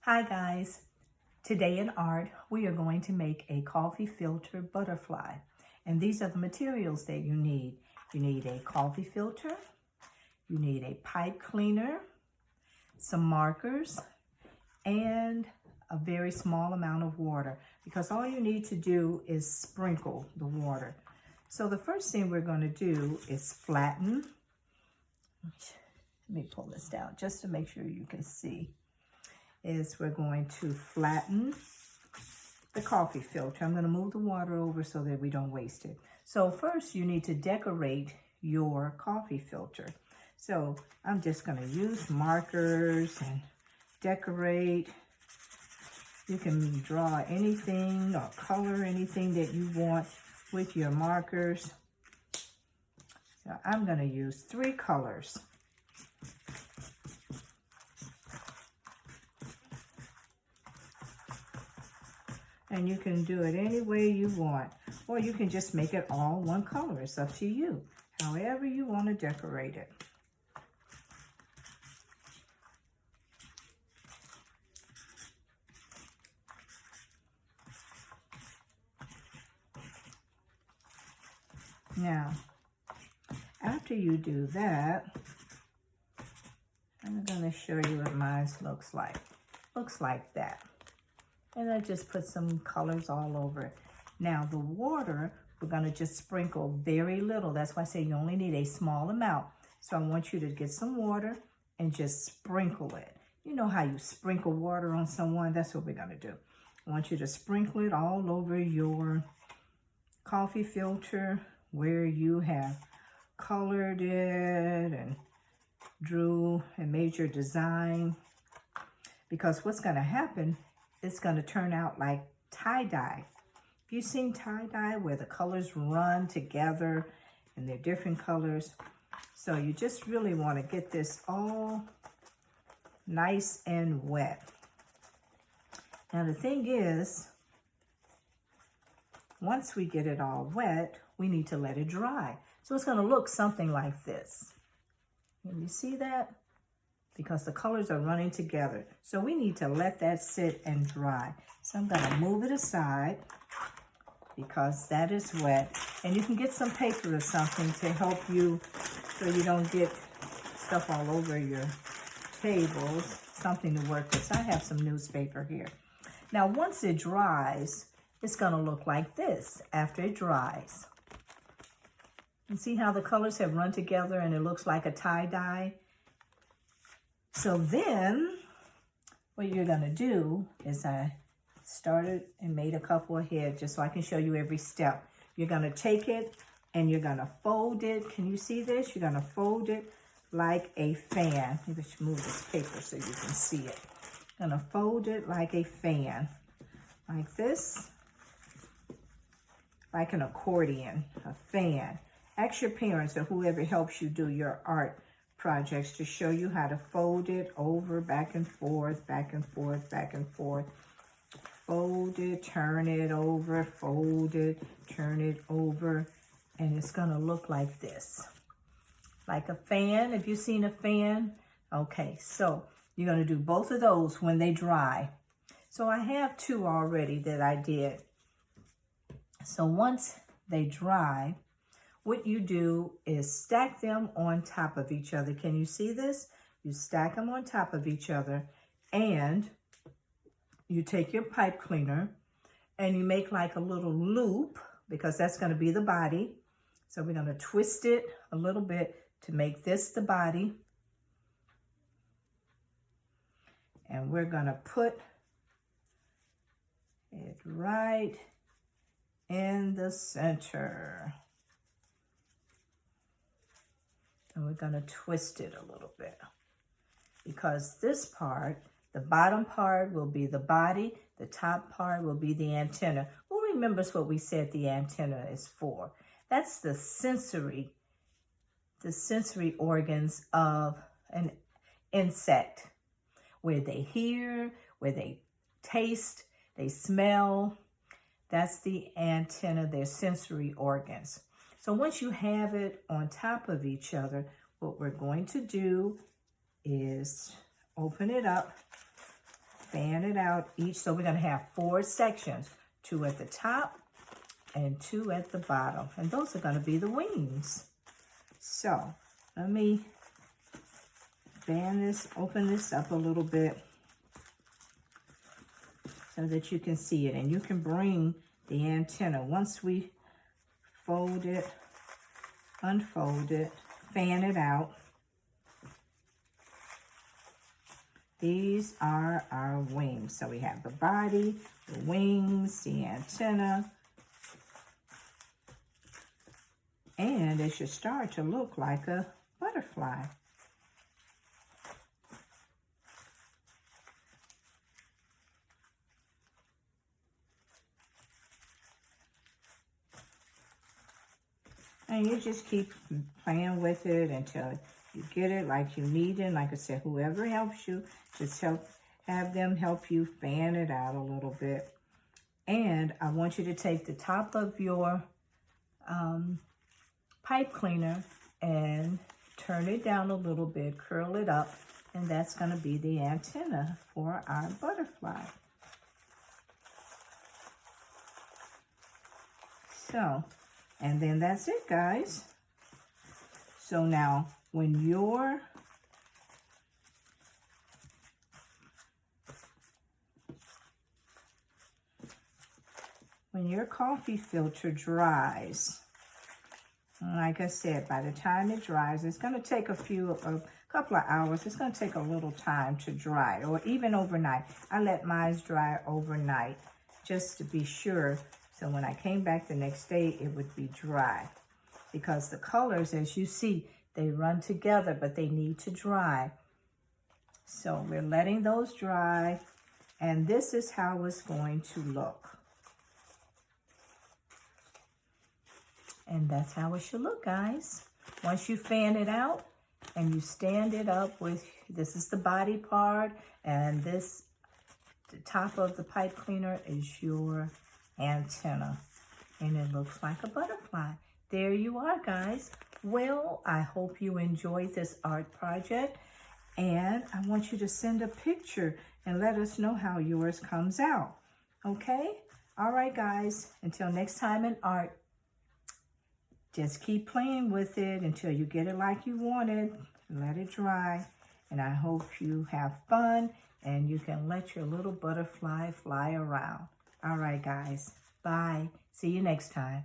Hi guys, today in art we are going to make a coffee filter butterfly, and these are the materials that you need. You need a coffee filter, you need a pipe cleaner, some markers, and a very small amount of water, because all you need to do is sprinkle the water. So the first thing we're going to do is flatten. Let me pull this down just to make sure you can see. We're going to flatten the coffee filter. I'm going to move the water over so that we don't waste it. So first you need to decorate your coffee filter. So I'm just going to use markers and decorate. You can draw anything or color anything that you want with your markers. So I'm going to use 3 colors. And you can do it any way you want, or you can just make it all one color. It's up to you, however you want to decorate it. Now, after you do that, I'm going to show you what mine looks like. Looks like that. And I just put some colors all over it. Now the water, we're gonna just sprinkle very little. That's why I say you only need a small amount. So I want you to get some water and just sprinkle it. You know how you sprinkle water on someone? That's what we're gonna do. I want you to sprinkle it all over your coffee filter where you have colored it and drew and made your design. Because what's gonna happen, it's going to turn out like tie-dye. Have you seen tie-dye where the colors run together and they're different colors? So you just really want to get this all nice and wet. Now the thing is, once we get it all wet, we need to let it dry. So it's going to look something like this. Can you see that? Because the colors are running together. So we need to let that sit and dry. So I'm gonna move it aside because that is wet. And you can get some paper or something to help you so you don't get stuff all over your tables, something to work with. So I have some newspaper here. Now once it dries, it's gonna look like this after it dries. And see how the colors have run together and it looks like a tie-dye? So then, what you're gonna do is I started and made a couple ahead just so I can show you every step. You're gonna take it and you're gonna fold it. Can you see this? You're gonna fold it like a fan. Maybe I should move this paper so you can see it. Gonna fold it like a fan, like this, like an accordion, a fan. Ask your parents or whoever helps you do your art projects to show you how to fold it over, back and forth, back and forth, back and forth. Fold it, turn it over, fold it, turn it over, and it's gonna look like this. Like a fan. Have you seen a fan? Okay, so you're gonna do both of those when they dry. So I have 2 already that I did. So once they dry, what you do is stack them on top of each other. Can you see this? You stack them on top of each other and you take your pipe cleaner and you make like a little loop because that's going to be the body. So we're going to twist it a little bit to make this the body. And we're going to put it right in the center. And we're going to twist it a little bit because this part, the bottom part will be the body, the top part will be the antenna. Who remembers what we said the antenna is for? That's the sensory organs of an insect, where they hear, where they taste, they smell. That's the antenna, their sensory organs. So once you have it on top of each other, what we're going to do is open it up fan it out each. So we're going to have 4 sections, 2 at the top and 2 at the bottom. And those are going to be the wings. So let me open this up a little bit so that you can see it. And you can bring the antenna. Once we fold it, unfold it, fan it out. These are our wings. So we have the body, the wings, the antenna, and it should start to look like a butterfly. And you just keep playing with it until you get it like you need it. Like I said, whoever helps you, just have them help you fan it out a little bit. And I want you to take the top of your pipe cleaner and turn it down a little bit, curl it up, and that's going to be the antenna for our butterfly. So, and then that's it, guys. So now, when your coffee filter dries, like I said, by the time it dries, it's going to take a couple of hours. It's going to take a little time to dry, or even overnight. I let mine dry overnight just to be sure. So when I came back the next day, it would be dry. Because the colors, as you see, they run together, but they need to dry. So we're letting those dry, and this is how it's going to look. And that's how it should look, guys. Once you fan it out and you stand it up with, this is the body part, and this, the top of the pipe cleaner is your antenna. And it looks like a butterfly. There you are, guys. Well, I hope you enjoyed this art project. And I want you to send a picture and let us know how yours comes out. Okay? All right, guys. Until next time in art, just keep playing with it until you get it like you want it. Let it dry. And I hope you have fun and you can let your little butterfly fly around. All right, guys. Bye. See you next time.